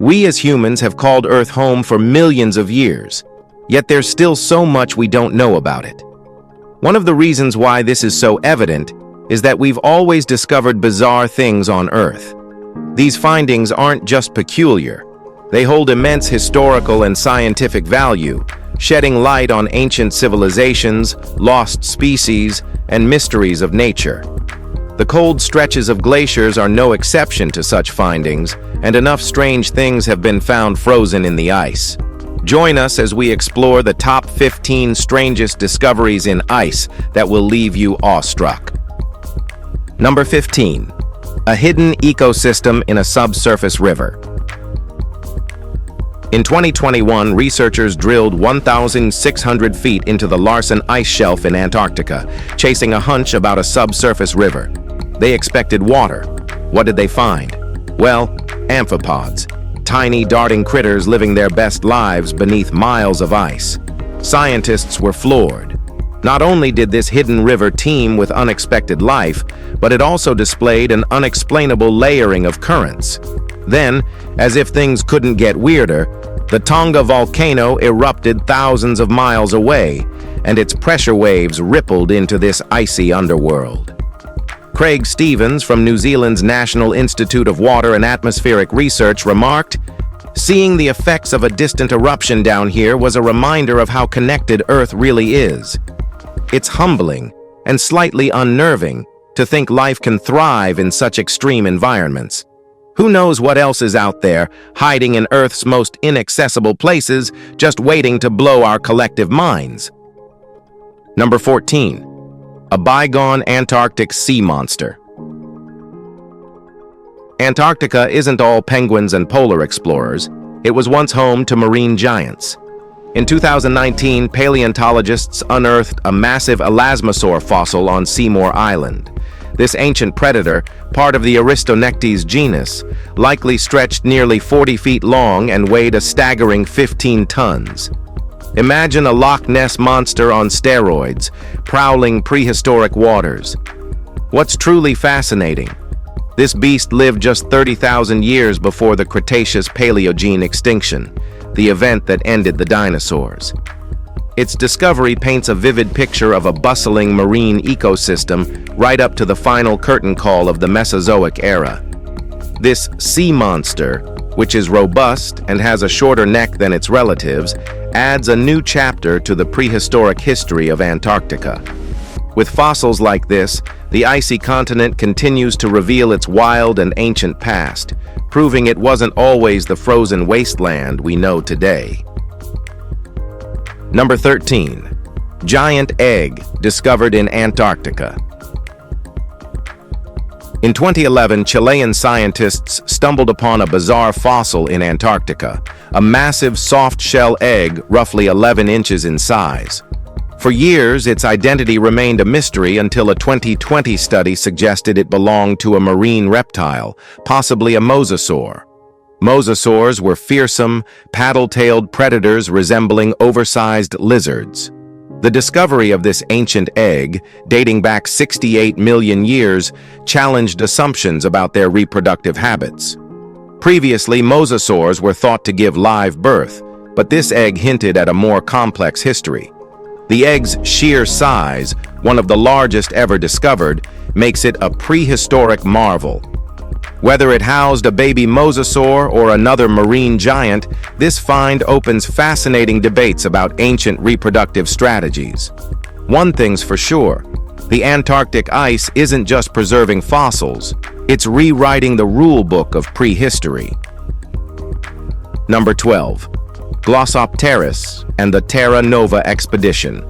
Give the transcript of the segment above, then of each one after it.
We as humans have called Earth home for millions of years, yet there's still so much we don't know about it. One of the reasons why this is so evident is that we've always discovered bizarre things on Earth. These findings aren't just peculiar. They hold immense historical and scientific value, shedding light on ancient civilizations, lost species, and mysteries of nature. The cold stretches of glaciers are no exception to such findings, and enough strange things have been found frozen in the ice. Join us as we explore the top 15 strangest discoveries in ice that will leave you awestruck. Number 15. A hidden ecosystem in a subsurface river. In 2021, researchers drilled 1,600 feet into the Larsen ice shelf in Antarctica, chasing a hunch about a subsurface river. They expected water. What did they find? Well, amphipods, tiny darting critters living their best lives beneath miles of ice. Scientists were floored. Not only did this hidden river teem with unexpected life, but it also displayed an unexplainable layering of currents. Then, as if things couldn't get weirder, the Tonga volcano erupted thousands of miles away, and its pressure waves rippled into this icy underworld. Craig Stevens from New Zealand's National Institute of Water and Atmospheric Research remarked, "Seeing the effects of a distant eruption down here was a reminder of how connected Earth really is. It's humbling and slightly unnerving to think life can thrive in such extreme environments. Who knows what else is out there, hiding in Earth's most inaccessible places, just waiting to blow our collective minds." Number 14. A bygone Antarctic sea monster. Antarctica isn't all penguins and polar explorers. It was once home to marine giants. In 2019, paleontologists unearthed a massive elasmosaur fossil on Seymour Island. This ancient predator, part of the Aristonectes genus, likely stretched nearly 40 feet long and weighed a staggering 15 tons. Imagine a Loch Ness monster on steroids, prowling prehistoric waters. What's truly fascinating? This beast lived just 30,000 years before the Cretaceous-Paleogene extinction, the event that ended the dinosaurs. Its discovery paints a vivid picture of a bustling marine ecosystem right up to the final curtain call of the Mesozoic era. This sea monster, which is robust and has a shorter neck than its relatives, adds a new chapter to the prehistoric history of Antarctica. With fossils like this, the icy continent continues to reveal its wild and ancient past, proving it wasn't always the frozen wasteland we know today. Number 13. Giant egg discovered in Antarctica. In 2011, Chilean scientists stumbled upon a bizarre fossil in Antarctica, a massive soft-shell egg roughly 11 inches in size. For years, its identity remained a mystery until a 2020 study suggested it belonged to a marine reptile, possibly a mosasaur. Mosasaurs were fearsome, paddle-tailed predators resembling oversized lizards. The discovery of this ancient egg, dating back 68 million years, challenged assumptions about their reproductive habits. Previously, mosasaurs were thought to give live birth, but this egg hinted at a more complex history. The egg's sheer size, one of the largest ever discovered, makes it a prehistoric marvel. Whether it housed a baby mosasaur or another marine giant, this find opens fascinating debates about ancient reproductive strategies. One thing's for sure, the Antarctic ice isn't just preserving fossils, it's rewriting the rule book of prehistory. Number 12. Glossopteris and the Terra Nova expedition.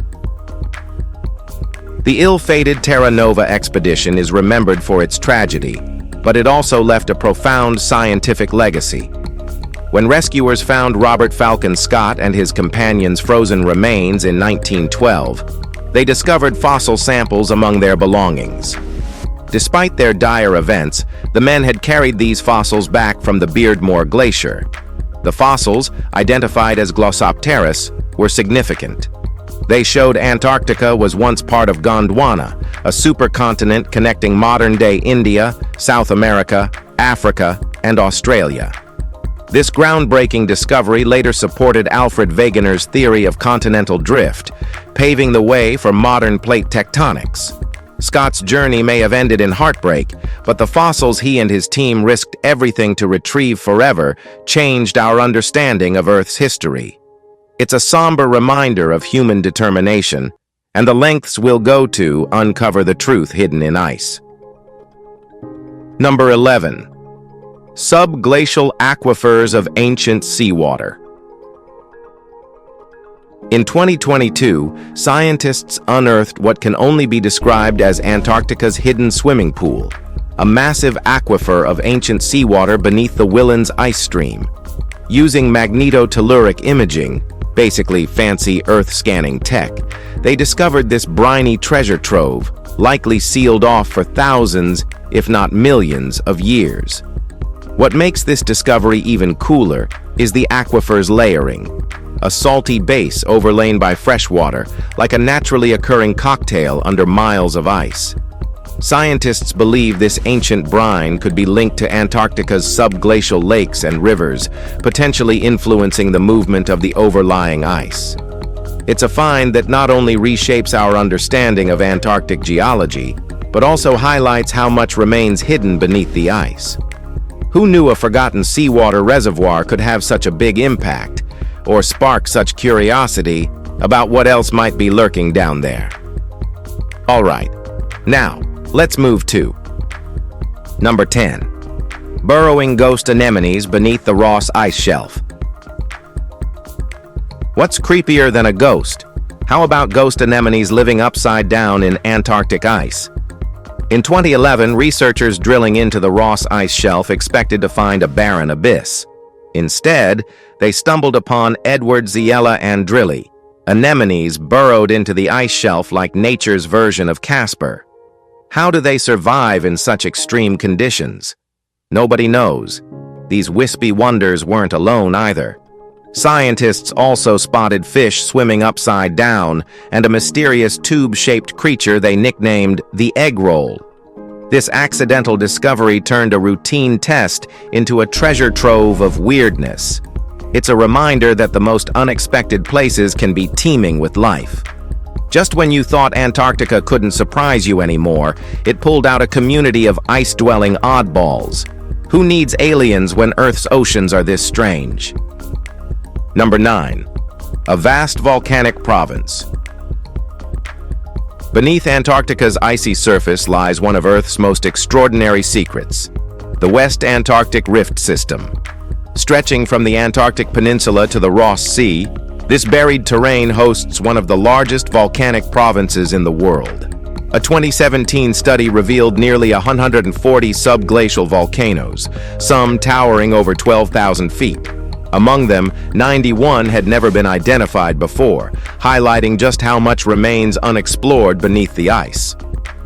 The ill-fated Terra Nova expedition is remembered for its tragedy, but it also left a profound scientific legacy. When rescuers found Robert Falcon Scott and his companions' frozen remains in 1912, they discovered fossil samples among their belongings. Despite their dire events, the men had carried these fossils back from the Beardmore Glacier. The fossils, identified as Glossopteris, were significant. They showed Antarctica was once part of Gondwana, a supercontinent connecting modern-day India, South America, Africa, and Australia. This groundbreaking discovery later supported Alfred Wegener's theory of continental drift, paving the way for modern plate tectonics. Scott's journey may have ended in heartbreak, but the fossils he and his team risked everything to retrieve forever changed our understanding of Earth's history. It's a somber reminder of human determination, and the lengths we'll go to uncover the truth hidden in ice. Number 11. Subglacial aquifers of ancient seawater. In 2022, scientists unearthed what can only be described as Antarctica's hidden swimming pool, a massive aquifer of ancient seawater beneath the Willans ice stream. Using magnetotelluric imaging, basically fancy Earth-scanning tech, they discovered this briny treasure trove, likely sealed off for thousands, if not millions, of years. What makes this discovery even cooler is the aquifer's layering, a salty base overlain by fresh water, like a naturally occurring cocktail under miles of ice. Scientists believe this ancient brine could be linked to Antarctica's subglacial lakes and rivers, potentially influencing the movement of the overlying ice. It's a find that not only reshapes our understanding of Antarctic geology, but also highlights how much remains hidden beneath the ice. Who knew a forgotten seawater reservoir could have such a big impact, or spark such curiosity about what else might be lurking down there? All right, now, let's move to Number 10. Burrowing ghost anemones beneath the Ross Ice Shelf. What's creepier than a ghost? How about ghost anemones living upside down in Antarctic ice? In 2011, researchers drilling into the Ross Ice Shelf expected to find a barren abyss. Instead, they stumbled upon Edwardsiella andrilli, anemones burrowed into the ice shelf like nature's version of Casper. How do they survive in such extreme conditions? Nobody knows. These wispy wonders weren't alone either. Scientists also spotted fish swimming upside down and a mysterious tube-shaped creature they nicknamed the egg roll. This accidental discovery turned a routine test into a treasure trove of weirdness. It's a reminder that the most unexpected places can be teeming with life. Just when you thought Antarctica couldn't surprise you anymore, it pulled out a community of ice-dwelling oddballs. Who needs aliens when Earth's oceans are this strange? Number 9. A vast volcanic province. Beneath Antarctica's icy surface lies one of Earth's most extraordinary secrets, the West Antarctic Rift System. Stretching from the Antarctic Peninsula to the Ross Sea, this buried terrain hosts one of the largest volcanic provinces in the world. A 2017 study revealed nearly 140 subglacial volcanoes, some towering over 12,000 feet. Among them, 91 had never been identified before, highlighting just how much remains unexplored beneath the ice.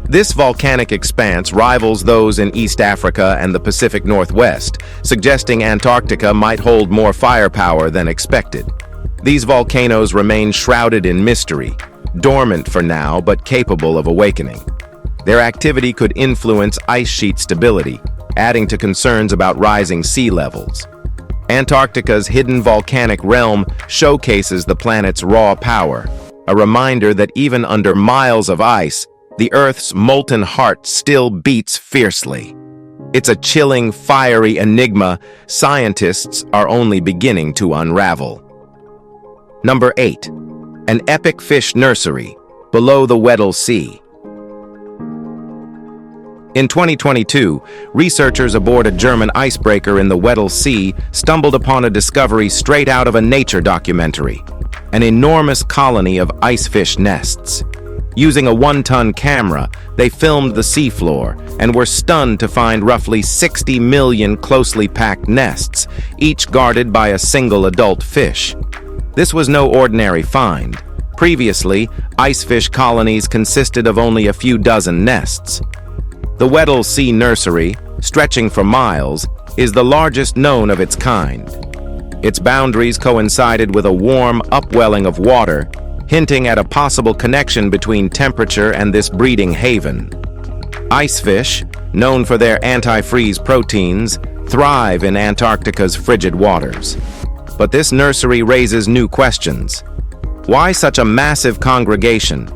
This volcanic expanse rivals those in East Africa and the Pacific Northwest, suggesting Antarctica might hold more firepower than expected. These volcanoes remain shrouded in mystery, dormant for now but capable of awakening. Their activity could influence ice sheet stability, adding to concerns about rising sea levels. Antarctica's hidden volcanic realm showcases the planet's raw power, a reminder that even under miles of ice, the Earth's molten heart still beats fiercely. It's a chilling, fiery enigma scientists are only beginning to unravel. Number 8. An epic fish nursery below the Weddell Sea. In 2022, researchers aboard a German icebreaker in the Weddell Sea stumbled upon a discovery straight out of a nature documentary, an enormous colony of icefish nests. Using a 1-ton camera, they filmed the seafloor and were stunned to find roughly 60 million closely packed nests, each guarded by a single adult fish. This was no ordinary find. Previously, icefish colonies consisted of only a few dozen nests. The Weddell Sea Nursery, stretching for miles, is the largest known of its kind. Its boundaries coincided with a warm upwelling of water, hinting at a possible connection between temperature and this breeding haven. Icefish, known for their antifreeze proteins, thrive in Antarctica's frigid waters. But this nursery raises new questions. Why such a massive congregation,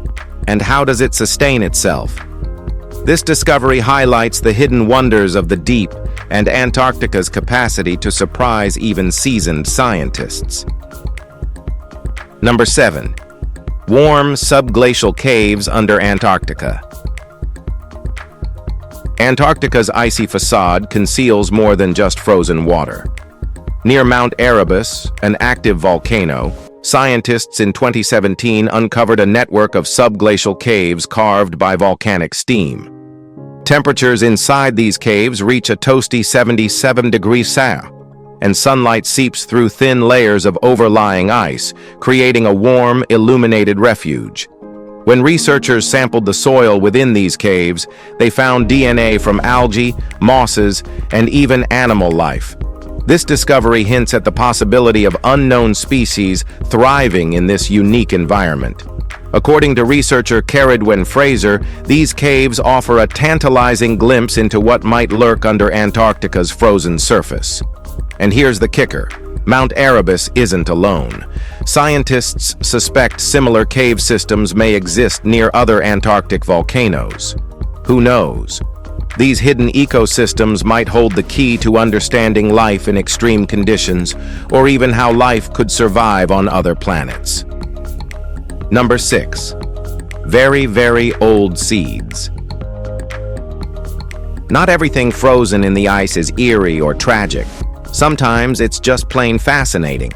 and how does it sustain itself? This discovery highlights the hidden wonders of the deep and Antarctica's capacity to surprise even seasoned scientists. Number 7. Warm subglacial caves under Antarctica. Antarctica's icy facade conceals more than just frozen water. Near Mount Erebus, an active volcano, scientists in 2017 uncovered a network of subglacial caves carved by volcanic steam. Temperatures inside these caves reach a toasty 77 degrees Celsius, and sunlight seeps through thin layers of overlying ice, creating a warm, illuminated refuge. When researchers sampled the soil within these caves, they found DNA from algae, mosses, and even animal life. This discovery hints at the possibility of unknown species thriving in this unique environment. According to researcher Caradwyn Fraser, these caves offer a tantalizing glimpse into what might lurk under Antarctica's frozen surface. And here's the kicker. Mount Erebus isn't alone. Scientists suspect similar cave systems may exist near other Antarctic volcanoes. Who knows? These hidden ecosystems might hold the key to understanding life in extreme conditions, or even how life could survive on other planets. Number 6. Very, very old seeds. Not everything frozen in the ice is eerie or tragic. Sometimes it's just plain fascinating.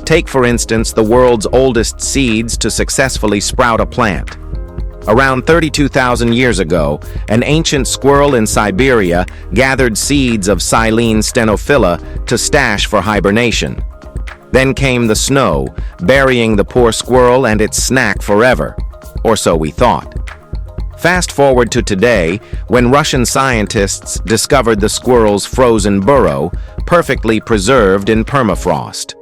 Take, for instance, the world's oldest seeds to successfully sprout a plant. Around 32,000 years ago, an ancient squirrel in Siberia gathered seeds of Silene stenophila to stash for hibernation. Then came the snow, burying the poor squirrel and its snack forever. Or so we thought. Fast forward to today, when Russian scientists discovered the squirrel's frozen burrow, perfectly preserved in permafrost.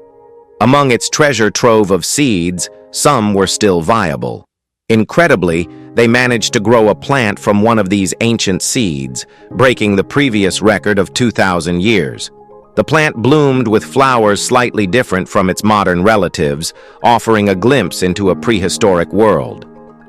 Among its treasure trove of seeds, some were still viable. Incredibly, they managed to grow a plant from one of these ancient seeds, breaking the previous record of 2,000 years. The plant bloomed with flowers slightly different from its modern relatives, offering a glimpse into a prehistoric world.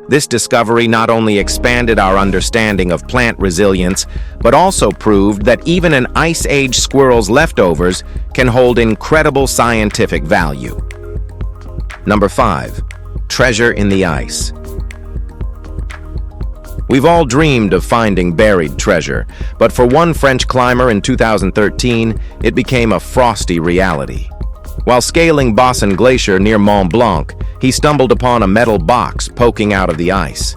This discovery not only expanded our understanding of plant resilience, but also proved that even an Ice Age squirrel's leftovers can hold incredible scientific value. Number 5. Treasure in the ice. We've all dreamed of finding buried treasure, but for one French climber in 2013, it became a frosty reality. While scaling Bosson Glacier near Mont Blanc, he stumbled upon a metal box poking out of the ice.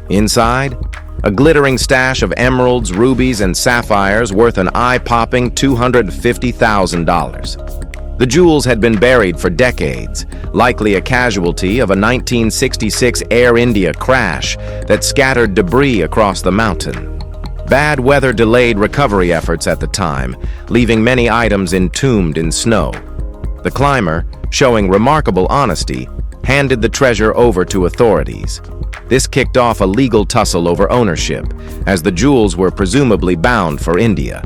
Inside, a glittering stash of emeralds, rubies, and sapphires worth an eye-popping $250,000. The jewels had been buried for decades, likely a casualty of a 1966 Air India crash that scattered debris across the mountain. Bad weather delayed recovery efforts at the time, leaving many items entombed in snow. The climber, showing remarkable honesty, handed the treasure over to authorities. This kicked off a legal tussle over ownership, as the jewels were presumably bound for India.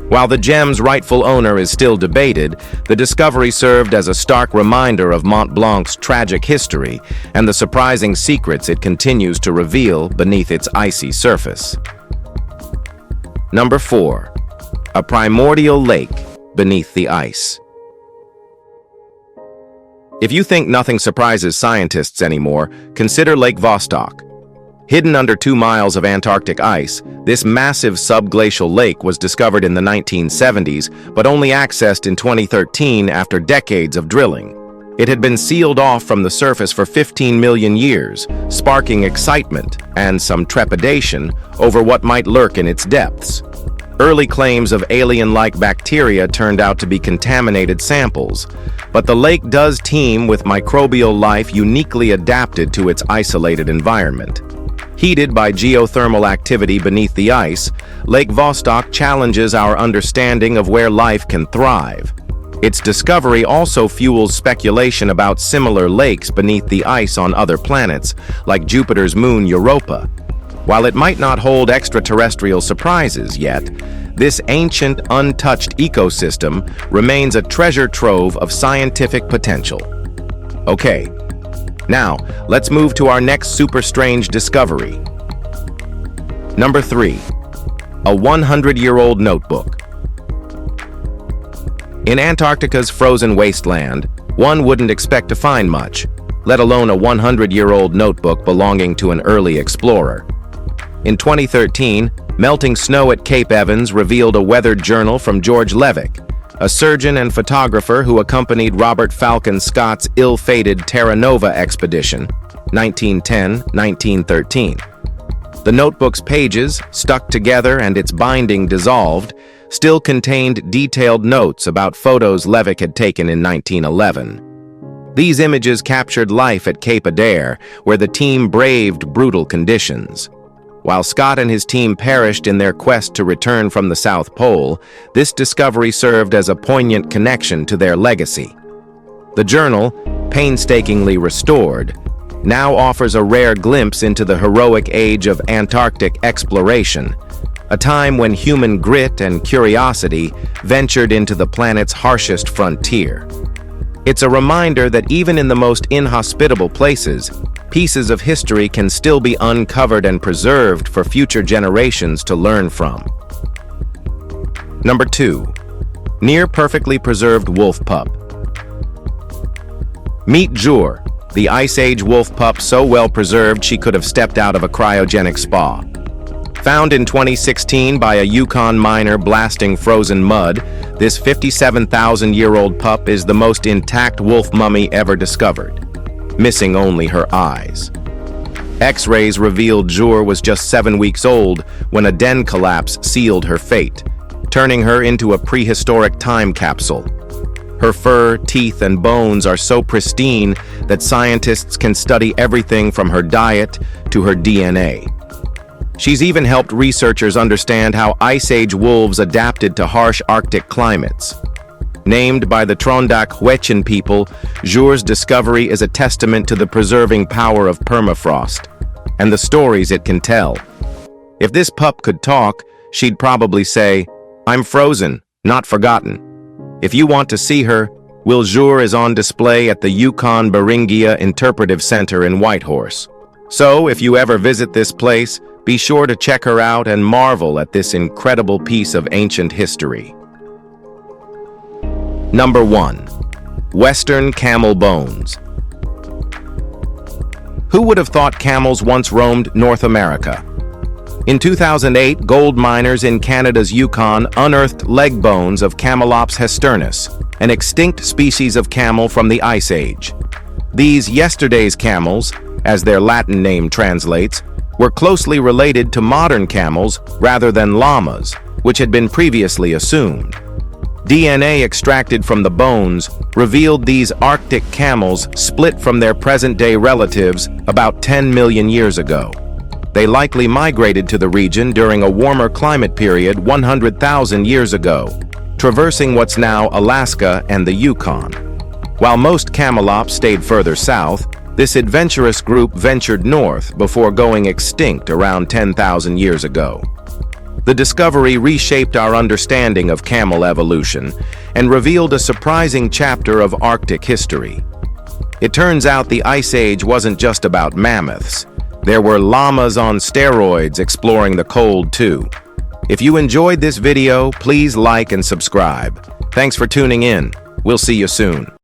While the gem's rightful owner is still debated, the discovery served as a stark reminder of Mont Blanc's tragic history and the surprising secrets it continues to reveal beneath its icy surface. Number 4. A primordial lake beneath the ice. If you think nothing surprises scientists anymore, consider Lake Vostok. Hidden under 2 miles of Antarctic ice, this massive subglacial lake was discovered in the 1970s, but only accessed in 2013 after decades of drilling. It had been sealed off from the surface for 15 million years, sparking excitement and some trepidation over what might lurk in its depths. Early claims of alien-like bacteria turned out to be contaminated samples, but the lake does teem with microbial life uniquely adapted to its isolated environment. Heated by geothermal activity beneath the ice, Lake Vostok challenges our understanding of where life can thrive. Its discovery also fuels speculation about similar lakes beneath the ice on other planets, like Jupiter's moon Europa. While it might not hold extraterrestrial surprises yet, this ancient, untouched ecosystem remains a treasure trove of scientific potential. Okay, now let's move to our next super strange discovery. Number 3. A 100-year-old notebook. In Antarctica's frozen wasteland, one wouldn't expect to find much, let alone a 100-year-old notebook belonging to an early explorer. In 2013, melting snow at Cape Evans revealed a weathered journal from George Levick, a surgeon and photographer who accompanied Robert Falcon Scott's ill-fated Terra Nova expedition, 1910-1913. The notebook's pages, stuck together and its binding dissolved, still contained detailed notes about photos Levick had taken in 1911. These images captured life at Cape Adare, where the team braved brutal conditions. While Scott and his team perished in their quest to return from the South Pole, this discovery served as a poignant connection to their legacy. The journal, painstakingly restored, now offers a rare glimpse into the heroic age of Antarctic exploration, a time when human grit and curiosity ventured into the planet's harshest frontier. It's a reminder that even in the most inhospitable places, pieces of history can still be uncovered and preserved for future generations to learn from. Number 2. Near perfectly preserved wolf pup. Meet Jur, the Ice Age wolf pup so well preserved she could have stepped out of a cryogenic spa. Found in 2016 by a Yukon miner blasting frozen mud, this 57,000-year-old pup is the most intact wolf mummy ever discovered, missing only her eyes. X-rays revealed Jur was just 7 weeks old when a den collapse sealed her fate, turning her into a prehistoric time capsule. Her fur, teeth, and bones are so pristine that scientists can study everything from her diet to her DNA. She's even helped researchers understand how Ice Age wolves adapted to harsh Arctic climates. Named by the Trondak-Huechin people, Jur's discovery is a testament to the preserving power of permafrost and the stories it can tell. If this pup could talk, she'd probably say, "I'm frozen, not forgotten." If you want to see her, Jur is on display at the Yukon Beringia Interpretive Center in Whitehorse. So, if you ever visit this place, be sure to check her out and marvel at this incredible piece of ancient history. Number 1. Western camel bones. Who would have thought camels once roamed North America? In 2008, gold miners in Canada's Yukon unearthed leg bones of Camelops hesternus, an extinct species of camel from the Ice Age. These yesterday's camels, as their Latin name translates, were closely related to modern camels rather than llamas, which had been previously assumed. DNA extracted from the bones revealed these Arctic camels split from their present-day relatives about 10 million years ago. They likely migrated to the region during a warmer climate period 100,000 years ago, traversing what's now Alaska and the Yukon. While most camelops stayed further south, this adventurous group ventured north before going extinct around 10,000 years ago. The discovery reshaped our understanding of camel evolution and revealed a surprising chapter of Arctic history. It turns out the Ice Age wasn't just about mammoths. There were llamas on steroids exploring the cold too. If you enjoyed this video, please like and subscribe. Thanks for tuning in. We'll see you soon.